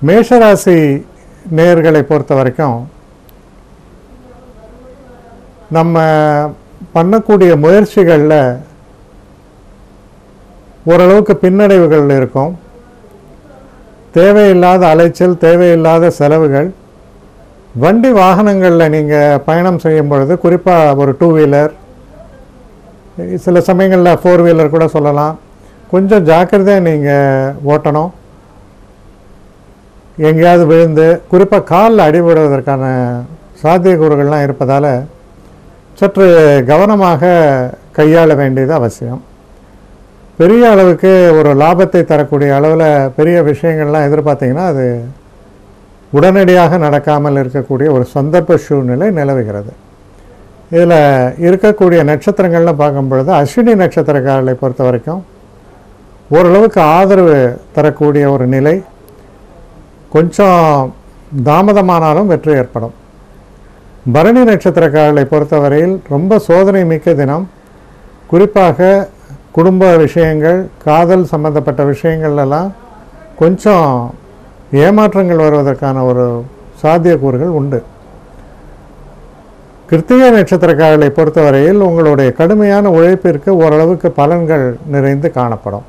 மேஷராசி நேயர்களை பொறுத்த வரைக்கும் நம்ம பண்ணக்கூடிய முயற்சிகளில் ஓரளவுக்கு பின்னடைவுகள் இருக்கும். தேவையில்லாத அலைச்சல், தேவையில்லாத செலவுகள். வண்டி வாகனங்களில் நீங்கள் பயணம் செய்யும் பொழுது, குறிப்பாக ஒரு 2 வீலர், சில சமயங்களில் 4 வீலர் கூட சொல்லலாம், கொஞ்சம் ஜாக்கிரதையாக நீங்கள் ஓட்டணும். எங்கேயாவது விழுந்து குறிப்பாக காலில் அடிபடுவதற்கான சாத்தியக்கூறுகள்லாம் இருப்பதால் சற்று கவனமாக கையாள வேண்டியது அவசியம். பெரிய அளவுக்கு ஒரு லாபத்தை தரக்கூடிய அளவில் பெரிய விஷயங்கள்லாம் எதிர்பார்த்திங்கன்னா அது உடனடியாக நடக்காமல் இருக்கக்கூடிய ஒரு சந்தர்ப்ப சூழ்நிலை நிலவுகிறது. இதில் இருக்கக்கூடிய நட்சத்திரங்கள்னு பார்க்கும் பொழுது அஸ்வினி நட்சத்திரக்காரர்களை பொறுத்த வரைக்கும் ஓரளவுக்கு ஆதரவு தரக்கூடிய ஒரு நிலை. கொஞ்சம் தாமதமானாலும் வெற்றி ஏற்படும். பரணி நட்சத்திரக்காரர்களை பொறுத்தவரையில் ரொம்ப சோதனை மிக்க தினம். குறிப்பாக குடும்ப விஷயங்கள், காதல் சம்பந்தப்பட்ட விஷயங்கள்லாம் கொஞ்சம் ஏமாற்றங்கள் வருவதற்கான ஒரு சாத்தியக்கூறுகள் உண்டு. கிருத்திகை நட்சத்திரக்காரர்களை பொறுத்தவரையில் உங்களுடைய கடுமையான உழைப்பிற்கு ஓரளவுக்கு பலன்கள் நிறைந்து காணப்படும்.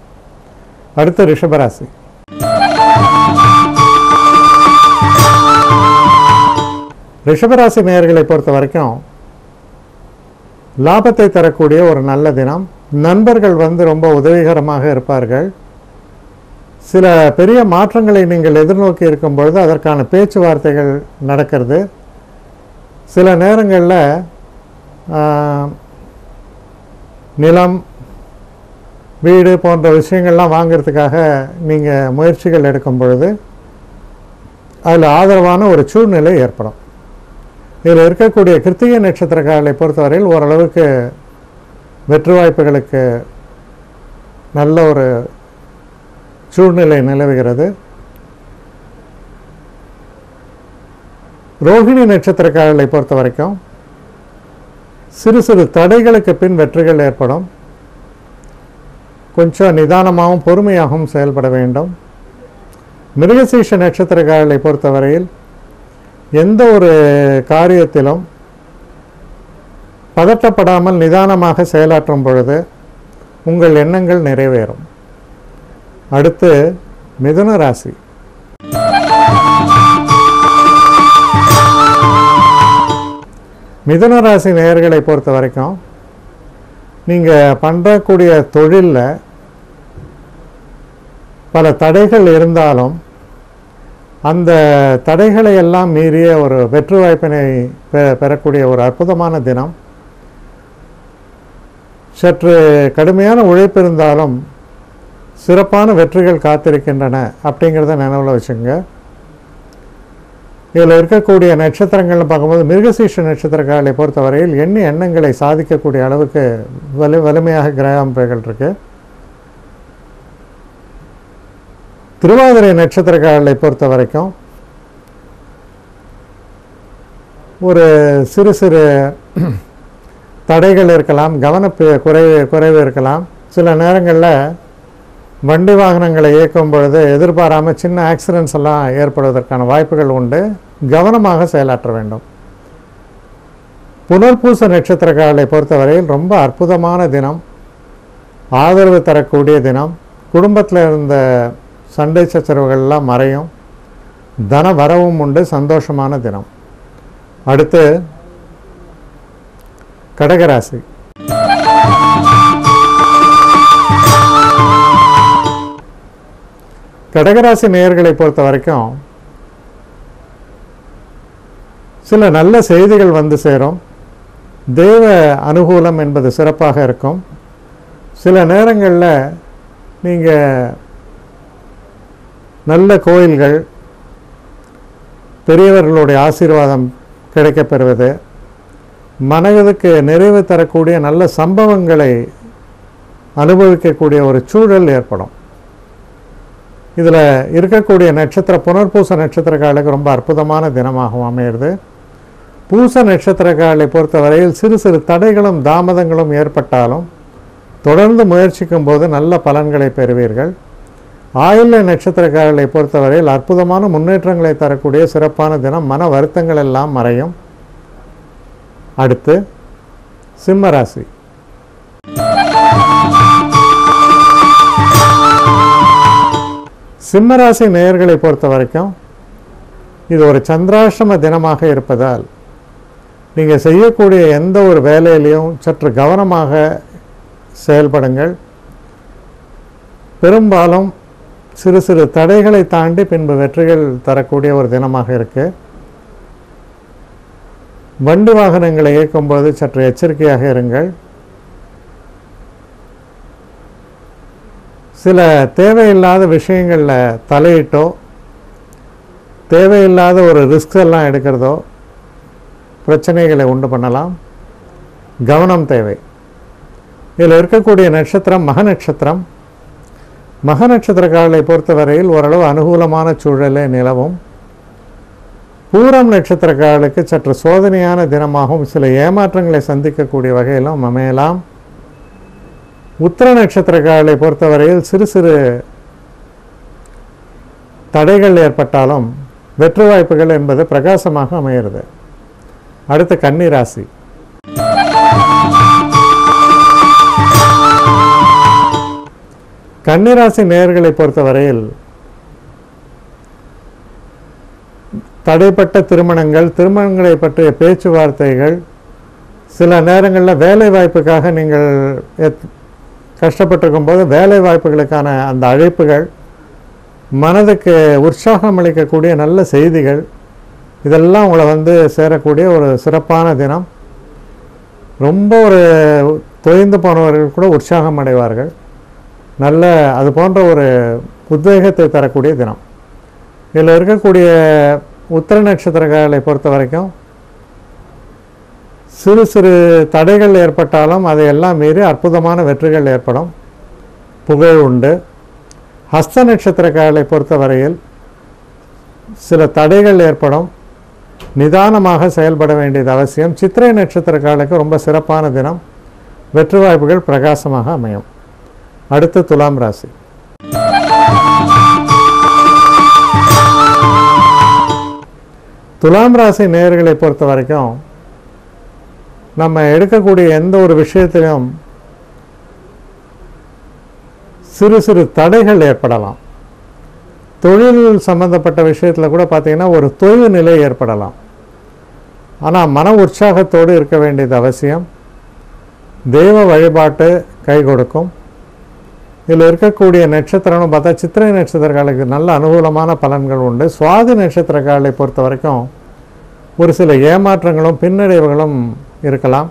அடுத்து ரிஷபராசி. ரிஷபராசி நேயர்களை பொறுத்த வரைக்கும் லாபத்தை தரக்கூடிய ஒரு நல்ல தினம். நண்பர்கள் ரொம்ப உதவிகரமாக இருப்பார்கள். சில பெரிய மாற்றங்களை நீங்கள் எதிர்நோக்கி இருக்கும் பொழுது அதற்கான பேச்சுவார்த்தைகள் நடக்கிறது. சில நேரங்களில் நிலம், வீடு போன்ற விஷயங்கள்லாம் வாங்கிறதுக்காக நீங்கள் முயற்சிகள் எடுக்கும் பொழுது அதில் ஆதரவான ஒரு சூழ்நிலை ஏற்படும். இதில் இருக்கக்கூடிய கிருத்திகை நட்சத்திரக்காரர்களை பொறுத்தவரையில் ஓரளவுக்கு வெற்றி வாய்ப்புகளுக்கு நல்ல ஒரு சூழ்நிலை நிலவுகிறது. ரோஹிணி நட்சத்திரக்காரர்களை பொறுத்த வரைக்கும் சிறு சிறு தடைகளுக்கு பின் வெற்றிகள் ஏற்படும். கொஞ்சம் நிதானமாகவும் பொறுமையாகவும் செயல்பட வேண்டும். மிருகசீஷ நட்சத்திரக்காரர்களை பொறுத்தவரையில் எந்த ஒரு காரியத்திலும் பதட்டப்படாமல் நிதானமாக செயலாற்றும் பொழுது உங்கள் எண்ணங்கள் நிறைவேறும். அடுத்து மிதுன ராசி. மிதுன ராசி நேயர்களை பொறுத்த வரைக்கும் நீங்கள் பண்ணக்கூடிய தொழிலில் பல தடைகள் இருந்தாலும் அந்த தடைகளை எல்லாம் மீறிய ஒரு வெற்றி வாய்ப்பினை பெறக்கூடிய ஒரு அற்புதமான தினம். சற்று கடுமையான உழைப்பு இருந்தாலும் சிறப்பான வெற்றிகள் காத்திருக்கின்றன அப்படிங்கிறத நினைவில் வச்சுங்க. இதில் இருக்கக்கூடிய நட்சத்திரங்கள்னு பார்க்கும்போது மிருகசீஷ நட்சத்திரக்காரர்களை பொறுத்தவரையில் எண்ணங்களை சாதிக்கக்கூடிய அளவுக்கு வலிமையாக கிரக அமைப்புகள் இருக்குது. திருவாதிரை நட்சத்திரக்காரர்களை பொறுத்த வரைக்கும் ஒரு சிறு சிறு தடைகள் இருக்கலாம், குறைவு இருக்கலாம். சில நேரங்களில் வண்டி வாகனங்களை இயக்கும் பொழுது எதிர்பாராமல் சின்ன ஆக்சிடென்ட்ஸ் எல்லாம் ஏற்படுவதற்கான வாய்ப்புகள் உண்டு. கவனமாக செயலாற்ற வேண்டும். புனர்பூச நட்சத்திரக்காரர்களை பொறுத்தவரையில் ரொம்ப அற்புதமான தினம், ஆதரவு தரக்கூடிய தினம். குடும்பத்தில் இருந்த சண்டை சச்சரவுகள்லாம் மறையும். தன வரவும் உண்டு. சந்தோஷமான தினம். அடுத்து கடகராசி. கடகராசி நேயர்களை பொறுத்த வரைக்கும் சில நல்ல செய்திகள் வந்து சேரும். தேவ அனுகூலம் என்பது சிறப்பாக இருக்கும். சில நேரங்களில் நீங்கள் நல்ல கோயில்கள், பெரியவர்களுடைய ஆசீர்வாதம் கிடைக்கப்பெறுவது, மனதுக்கு நிறைவு தரக்கூடிய நல்ல சம்பவங்களை அனுபவிக்கக்கூடிய ஒரு சூழல் ஏற்படும். இதில் இருக்கக்கூடிய நட்சத்திர புனர்பூச நட்சத்திரக்காரர்களுக்கு ரொம்ப அற்புதமான தினமாகவும் அமையிறது. பூச நட்சத்திரக்காரர்களை பொறுத்தவரையில் சிறு சிறு தடைகளும் தாமதங்களும் ஏற்பட்டாலும் தொடர்ந்து முயற்சிக்கும் போது நல்ல பலன்களை பெறுவீர்கள். ஆயில்ய நட்சத்திரக்காரர்களை பொறுத்தவரையில் அற்புதமான முன்னேற்றங்களை தரக்கூடிய சிறப்பான தினம். மன வருத்தங்கள் எல்லாம் மறையும். அடுத்து சிம்ம ராசி. சிம்மராசி நேயர்களை பொறுத்த வரைக்கும் இது ஒரு சந்திராஷ்டம தினமாக இருப்பதால் நீங்கள் செய்யக்கூடிய எந்த ஒரு வேலையிலையும் சற்று கவனமாக செயல்படுங்கள். பெரும்பாலும் சிறு சிறு தடைகளை தாண்டி பின்பு வெற்றிகள் தரக்கூடிய ஒரு தினமாக இருக்கு. வண்டி வாகனங்களை இயக்கும்போது சற்று எச்சரிக்கையாக இருங்கள். சில தேவையில்லாத விஷயங்களில் தலையிட்டோ தேவையில்லாத ஒரு ரிஸ்க் எல்லாம் எடுக்கிறதோ பிரச்சனைகளை உண்டு பண்ணலாம். கவனம் தேவை. இதில் இருக்கக்கூடிய நட்சத்திரம் மக நட்சத்திரம். மக நட்சத்திரக்காரர்களை பொறுத்தவரையில் ஓரளவு அனுகூலமான சூழலே நிலவும். பூரம் நட்சத்திரக்காரர்களுக்கு சற்று சோதனையான தினமாகவும் சில ஏமாற்றங்களை சந்திக்கக்கூடிய வகையிலும் அமையலாம். உத்திர நட்சத்திரக்காரர்களை பொறுத்தவரையில் சிறு சிறு தடைகள் ஏற்பட்டாலும் வெற்றி வாய்ப்புகள் என்பது பிரகாசமாக அமைகிறது. அடுத்து கன்னி ராசி. கன்னி ராசி நேயர்களை பொறுத்தவரையில் தடைப்பட்ட திருமணங்களை பற்றிய பேச்சுவார்த்தைகள், சில நேரங்களில் வேலை வாய்ப்புக்காக நீங்கள் கஷ்டப்பட்டிருக்கும் போது வேலை வாய்ப்புகளுக்கான அந்த அழைப்புகள், மனதுக்கு உற்சாகம் அளிக்கக்கூடிய நல்ல செய்திகள், இதெல்லாம் உங்களை சேரக்கூடிய ஒரு சிறப்பான தினம். ரொம்ப ஒரு தொய்ந்து போனவர்கள் கூட உற்சாகம் அடைவார்கள். நல்ல அது போன்ற ஒரு உத்வேகத்தை தரக்கூடிய தினம். இதில் இருக்கக்கூடிய உத்திர நட்சத்திரக்காரர்களை பொறுத்த வரைக்கும் சிறு சிறு தடைகள் ஏற்பட்டாலும் அதையெல்லாம் மீறி அற்புதமான வெற்றிகள் ஏற்படும். புகழ் உண்டு. ஹஸ்த நட்சத்திரக்காரர்களை பொறுத்தவரையில் சில தடைகள் ஏற்படும். நிதானமாக செயல்பட வேண்டியது அவசியம். சித்திரை நட்சத்திரக்காரர்களுக்கு ரொம்ப சிறப்பான தினம். வெற்றி வாய்ப்புகள் பிரகாசமாக அமையும். அடுத்து துலாம் ராசி. துலாம் ராசி நேயர்களை பொறுத்த வரைக்கும் நம்ம எடுக்கக்கூடிய எந்த ஒரு விஷயத்திலும் சிறு சிறு தடைகள் ஏற்படலாம். தொழில் சம்பந்தப்பட்ட விஷயத்தில் கூட பார்த்தீங்கன்னா ஒரு தொய்வு நிலை ஏற்படலாம். ஆனால் மன உற்சாகத்தோடு இருக்க வேண்டியது அவசியம். தெய்வ வழிபாட்டு கை கொடுக்கும். இதில் இருக்கக்கூடிய நட்சத்திரம்னு பார்த்தா சித்திரை நட்சத்திரக்காரர்களுக்கு நல்ல அனுகூலமான பலன்கள் உண்டு. சுவாதி நட்சத்திரக்காரர்களை பொறுத்த வரைக்கும் ஒரு சில ஏமாற்றங்களும் பின்னடைவுகளும் இருக்கலாம்.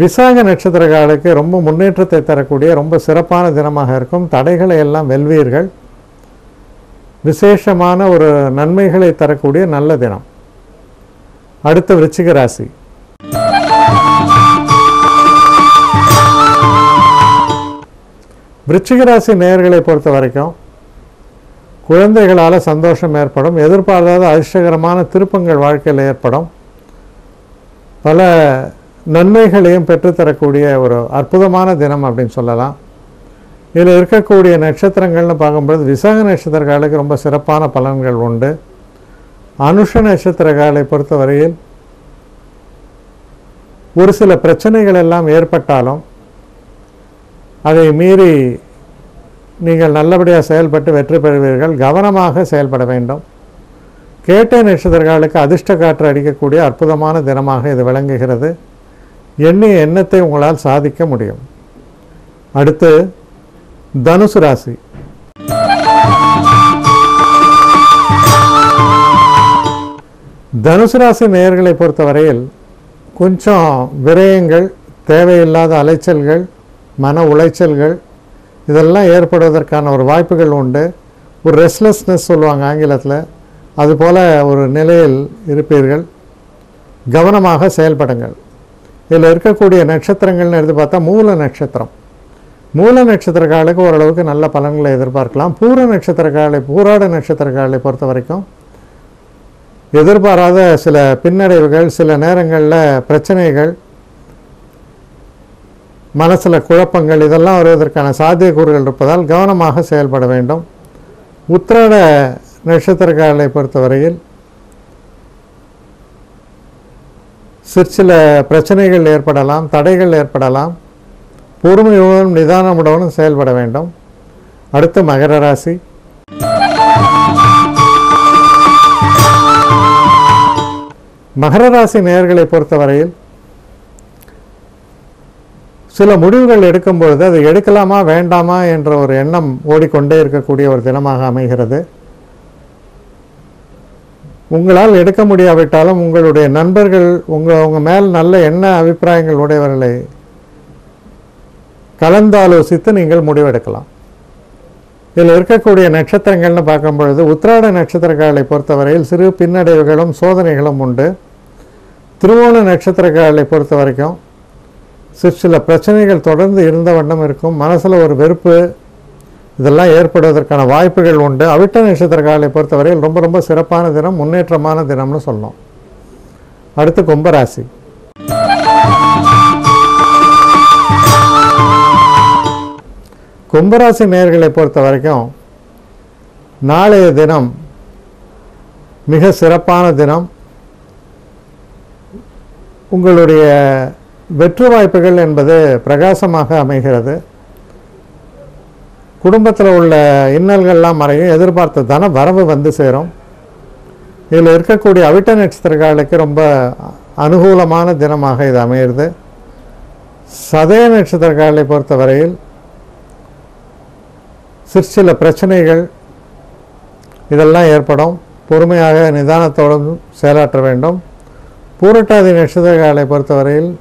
விசாக நட்சத்திரக்காரர்களுக்கு ரொம்ப முன்னேற்றத்தை தரக்கூடிய ரொம்ப சிறப்பான தினமாக இருக்கும். தடைகளை எல்லாம் வெல்வீர்கள். விசேஷமான ஒரு நன்மைகளை தரக்கூடிய நல்ல தினம். அடுத்து விருச்சிக ராசி. விருச்சிக ராசி நேயர்களை பொறுத்த வரைக்கும் குழந்தைகளால் சந்தோஷம் ஏற்படும். எதிர்பாராத அதிர்ஷ்டகரமான திருப்பங்கள் வாழ்க்கையில் ஏற்படும். பல நன்மைகளையும் பெற்றுத்தரக்கூடிய ஒரு அற்புதமான தினம் அப்படின்னு சொல்லலாம். இதில் இருக்கக்கூடிய நட்சத்திரங்கள்னு பார்க்கும்போது விசாக நட்சத்திரக்காரர்களுக்கு ரொம்ப சிறப்பான பலன்கள் உண்டு. அனுஷ நட்சத்திரக்காரர்களை பொறுத்தவரையில் ஒரு சில பிரச்சனைகள் எல்லாம் ஏற்பட்டாலும் அதை மீறி நீங்கள் நல்லபடியாக செயல்பட்டு வெற்றி பெறுவீர்கள். கவனமாக செயல்பட வேண்டும். கேட்டை நட்சத்திரக்காரர்களுக்கு அதிர்ஷ்ட காற்று அடிக்கக்கூடிய அற்புதமான தினமாக இது விளங்குகிறது. எண்ணிய எண்ணத்தை உங்களால் சாதிக்க முடியும். அடுத்து தனுசு ராசி. தனுசு ராசி நேயர்களை பொறுத்தவரையில் கொஞ்சம் விரயங்கள், தேவையில்லாத அலைச்சல்கள், மன உளைச்சல்கள் இதெல்லாம் ஏற்படுவதற்கான ஒரு வாய்ப்புகள் உண்டு. ஒரு ரெஸ்ட்லெஸ்னஸ் சொல்லுவாங்க ஆங்கிலத்தில், அதுபோல் ஒரு நிலையில் இருப்பீர்கள். கவனமாக செயல்படுங்கள். இதில் இருக்கக்கூடிய நட்சத்திரங்கள்னு எடுத்து பார்த்தா மூல நட்சத்திரம். மூல நட்சத்திரக்காரர்களுக்கு ஓரளவுக்கு நல்ல பலன்களை எதிர்பார்க்கலாம். பூராட நட்சத்திரக்காரர்களை பொறுத்த வரைக்கும் எதிர்பாராத சில பின்னடைவுகள், சில நேரங்களில் பிரச்சனைகள், மனசில் குழப்பங்கள் இதெல்லாம் வருவதற்கான சாத்தியக்கூறுகள் இருப்பதால் கவனமாக செயல்பட வேண்டும். உத்திராட நட்சத்திரக்காரர்களை பொறுத்தவரையில் சிற்சில பிரச்சனைகள் ஏற்படலாம், தடைகள் ஏற்படலாம். பொறுமையுடனும் நிதானமுடனும் செயல்பட வேண்டும். அடுத்து மகர ராசி. மகர ராசி நேயர்களை பொறுத்தவரையில் சில முடிவுகள் எடுக்கும் பொழுது அது எடுக்கலாமா வேண்டாமா என்ற ஒரு எண்ணம் ஓடிக்கொண்டே இருக்கக்கூடிய ஒரு தினமாக அமைகிறது. உங்களால் எடுக்க முடியாவிட்டாலும் உங்களுடைய நண்பர்கள் உங்கள் மேல் நல்ல எண்ண அபிப்பிராயங்கள் உடையவர்களை கலந்தாலோசித்து நீங்கள் முடிவெடுக்கலாம். இதில் இருக்கக்கூடிய நட்சத்திரங்கள்னு பார்க்கும் பொழுது உத்திராட நட்சத்திரக்காரர்களை பொறுத்தவரையில் சிறு பின்னடைவுகளும் சோதனைகளும் உண்டு. திருவோண நட்சத்திரக்காரர்களை பொறுத்த வரைக்கும் சில பிரச்சனைகள் தொடர்ந்து இருந்த வண்ணம் இருக்கும். மனசில் ஒரு வெறுப்பு இதெல்லாம் ஏற்படுவதற்கான வாய்ப்புகள் உண்டு. அவிட்ட நட்சத்திரக்காரர்களை பொறுத்தவரையில் ரொம்ப ரொம்ப சிறப்பான தினம், முன்னேற்றமான தினம்னு சொல்லணும். அடுத்து கும்பராசி. கும்பராசி நேயர்களை பொறுத்த வரைக்கும் நாளைய தினம் மிக சிறப்பான தினம். உங்களுடைய வெற்றி வாய்ப்புகள் என்பது பிரகாசமாக அமைகிறது. குடும்பத்தில் உள்ள இன்னல்கள்லாம் மறையும். எதிர்பார்த்த தன வரவு வந்து சேரும். இதில் இருக்கக்கூடிய அவிட்ட நட்சத்திரக்காரர்களுக்கு ரொம்ப அனுகூலமான தினமாக இது அமைகிறது. சதய நட்சத்திரக்காரர்களை பொறுத்தவரையில் சிற்சில பிரச்சனைகள் இதெல்லாம் ஏற்படும். பொறுமையாக நிதானத்தோடும் செயலாற்ற வேண்டும். பூரட்டாதி நட்சத்திரக்காரர்களை பொறுத்தவரையில்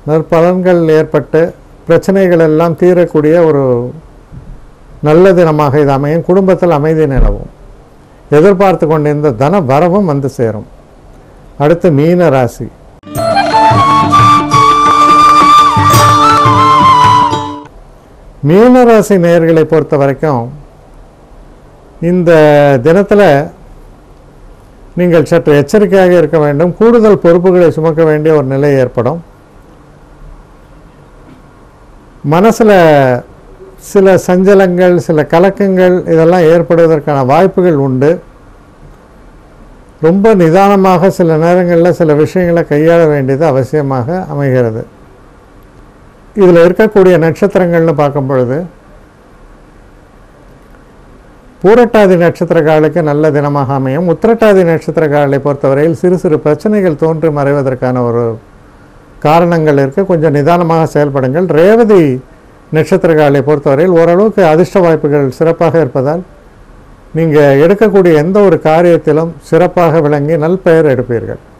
நற்பலன்கள் ஏற்பட்டு பிரச்சனைகள் எல்லாம் தீரக்கூடிய ஒரு நல்ல தினமாக இது அமையும். குடும்பத்தில் அமைதி நிலவும். எதிர்பார்த்து கொண்டிருந்த தன வரவும் வந்து சேரும். அடுத்து மீன ராசி. மீன ராசி நேயர்களை பொறுத்த வரைக்கும் இந்த தினத்தில் நீங்கள் சற்று எச்சரிக்கையாக இருக்க வேண்டும். கூடுதல் பொறுப்புகளை சுமக்க வேண்டிய ஒரு நிலை ஏற்படும். மனசில் சில சஞ்சலங்கள், சில கலக்கங்கள் இதெல்லாம் ஏற்படுவதற்கான வாய்ப்புகள் உண்டு. ரொம்ப நிதானமாக சில நேரங்களில் சில விஷயங்களை கையாள வேண்டியது அவசியமாக அமைகிறது. இதில் இருக்கக்கூடிய நட்சத்திரங்கள்னு பார்க்கும் பொழுது பூரட்டாதி நட்சத்திரக்காரர்களுக்கு நல்ல தினமாக அமையும். உத்திரட்டாதி நட்சத்திரக்காரர்களை பொறுத்தவரையில் சிறு சிறு பிரச்சனைகள் தோன்றி மறைவதற்கான ஒரு காரணங்கள் இருக்குது. கொஞ்சம் நிதானமாக செயல்படுங்கள். ரேவதி நட்சத்திரக்காரர்களை பொறுத்தவரையில் ஓரளவுக்கு அதிர்ஷ்ட வாய்ப்புகள் சிறப்பாக இருப்பதால் நீங்கள் எடுக்கக்கூடிய எந்த ஒரு காரியத்திலும் சிறப்பாக விளங்கி நல்பெயர் எடுப்பீர்கள்.